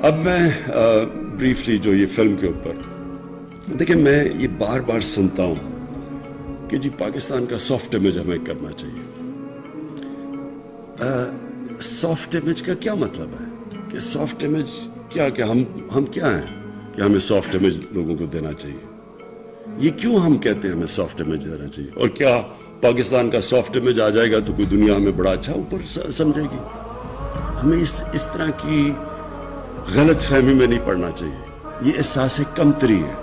اب میں بریفلی جو یہ فلم کے اوپر دیکھیں، میں یہ بار بار سنتا ہوں کہ جی پاکستان کا سافٹ امیج ہمیں کرنا چاہیے. سافٹ امیج کا کیا مطلب ہے کہ سافٹ امیج کیا کہ ہم کیا ہیں کہ ہمیں سافٹ امیج لوگوں کو دینا چاہیے؟ یہ کیوں ہم کہتے ہیں ہمیں سافٹ امیج دینا چاہیے؟ اور کیا پاکستان کا سافٹ امیج آ جائے گا تو کوئی دنیا ہمیں بڑا اچھا اوپر سمجھے گی؟ ہمیں اس طرح کی غلط فہمی میں نہیں پڑنا چاہیے. یہ احساس کمتری ہے.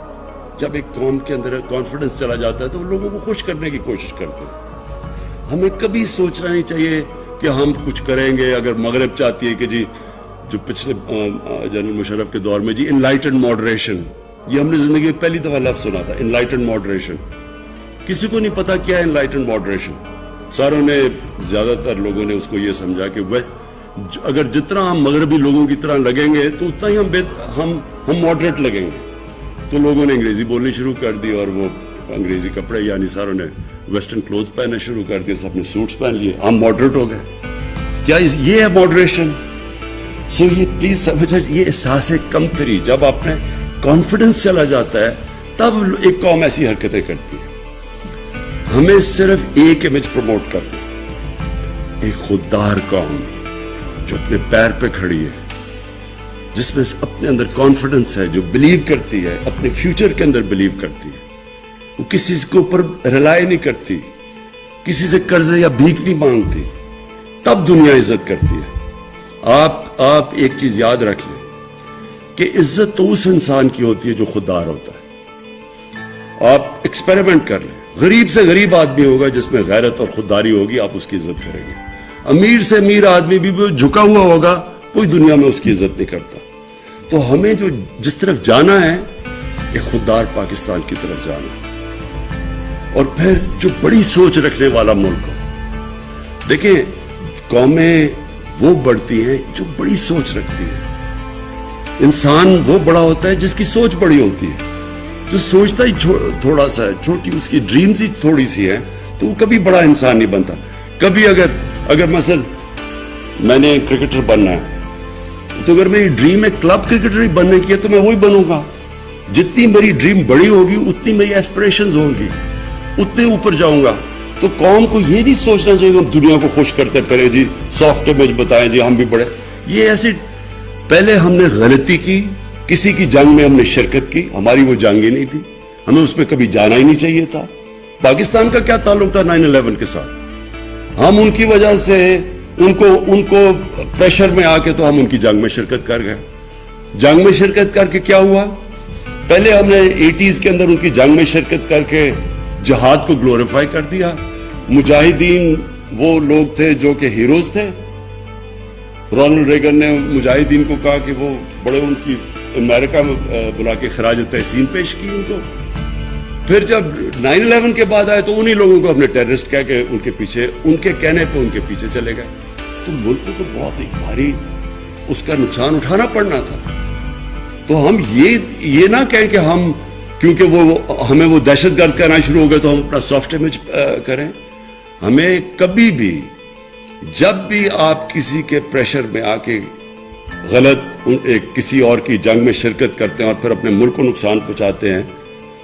جب ایک قوم کے اندر کانفیڈنس چلا جاتا ہے تو لوگوں کو خوش کرنے کی کوشش کرتے ہیں. ہمیں کبھی سوچنا نہیں چاہیے کہ ہم کچھ کریں گے. اگر مغرب چاہتی ہے کہ جی جو پچھلے جنرل مشرف کے دور میں جی انلائٹنڈ ماڈریشن، یہ ہم نے زندگی میں پہلی دفعہ لفظ سنا تھا، انلائٹنڈ ماڈریشن. کسی کو نہیں پتا کیا ہے انلائٹنڈ ماڈریشن. ساروں نے، زیادہ تر لوگوں نے اس کو یہ سمجھا کہ وہ اگر جتنا ہم مغربی لوگوں کی طرح لگیں گے تو اتنا ہی ہم ماڈریٹ لگیں گے. تو لوگوں نے انگریزی بولنی شروع کر دی اور وہ انگریزی کپڑے، یعنی ساروں نے ویسٹرن کلوتھ پہننے شروع کر دیے، سب نے سوٹس پہن لیے، ہم ماڈریٹ ہو گئے. کیا یہ ہے ماڈریشن؟ سو یہ پلیز سمجھیں، یہ احساس کمتری، جب آپ میں کانفیڈنس چلا جاتا ہے تب ایک قوم ایسی حرکتیں کرتی ہے. ہمیں صرف ایک امیج پروموٹ کرنا، ایک خوددار قوم جو اپنے پیر پہ کھڑی ہے، جس میں اپنے اندر کانفیڈنس ہے، جو بلیو کرتی ہے، اپنے فیوچر کے اندر بلیو کرتی ہے. وہ کسی کے اوپر ریلائی نہیں کرتی، کسی سے قرض یا بھیک نہیں مانگتی. تب دنیا عزت کرتی ہے. آپ ایک چیز یاد رکھ لیں کہ عزت تو اس انسان کی ہوتی ہے جو خوددار ہوتا ہے. آپ ایکسپیریمنٹ کر لیں، غریب سے غریب آدمی ہوگا جس میں غیرت اور خودداری ہوگی، آپ اس کی عزت کریں گے. امیر سے امیر آدمی بھی جھکا ہوا ہوگا، کوئی دنیا میں اس کی عزت نہیں کرتا. تو ہمیں جو جس طرف جانا ہے، ایک خوددار پاکستان کی طرف جانا ہے. اور پھر جو بڑی سوچ رکھنے والا ملک ہو. دیکھیں، قومیں وہ بڑھتی ہیں جو بڑی سوچ رکھتی ہے. انسان وہ بڑا ہوتا ہے جس کی سوچ بڑی ہوتی ہے. جو سوچتا ہی تھوڑا سا ہے، چھوٹی اس کی ڈریمز ہی تھوڑی سی ہے، تو وہ کبھی بڑا انسان نہیں بنتا. کبھی اگر مثلا میں نے کرکٹر بننا ہے تو اگر میری ڈریم ہے کلب کرکٹر ہی بننے کی ہے تو میں وہی بنوں گا. جتنی میری ڈریم بڑی ہوگی اتنی میری ایسپریشنز ہوں گی، اتنے اوپر جاؤں گا. تو قوم کو یہ نہیں سوچنا چاہیے کہ ہم دنیا کو خوش کرتے پھرے، جی سافٹ امیج بتائیں، جی ہم بھی بڑے. یہ ایسی پہلے ہم نے غلطی کی، کسی کی جنگ میں ہم نے شرکت کی. ہماری وہ جنگ ہی نہیں تھی، ہمیں اس میں کبھی جانا ہی نہیں چاہیے تھا. پاکستان کا کیا تعلق تھا 9/11 کے ساتھ؟ ہم ان کی وجہ سے ان کو پریشر میں آ کے تو ہم ان کی جنگ میں شرکت کر گئے. جنگ میں شرکت کر کے کیا ہوا؟ پہلے ہم نے 80s کے اندر ان کی جنگ میں شرکت کر کے جہاد کو گلوریفائی کر دیا. مجاہدین وہ لوگ تھے جو کہ ہیروز تھے. رونلڈ ریگن نے مجاہدین کو کہا کہ وہ بڑے، ان کی امریکہ میں بلا کے خراج تحسین پیش کی ان کو. پھر جب 9/11 کے بعد آئے تو انہی لوگوں کو اپنے ٹیررسٹ کہہ کے ان کے پیچھے، ان کے کہنے پہ ان کے پیچھے چلے گئے. تو ملک کو تو بہت ایک بھاری اس کا نقصان اٹھانا پڑنا تھا. تو ہم یہ نہ کہیں کہ ہم کیونکہ ہمیں وہ دہشت گرد کہنا شروع ہو گئے تو ہم اپنا سافٹ امیج کریں. ہمیں کبھی بھی، جب بھی آپ کسی کے پریشر میں آ کے غلط کسی اور کی جنگ میں شرکت کرتے ہیں اور پھر اپنے ملک کو نقصان پہنچاتے ہیں،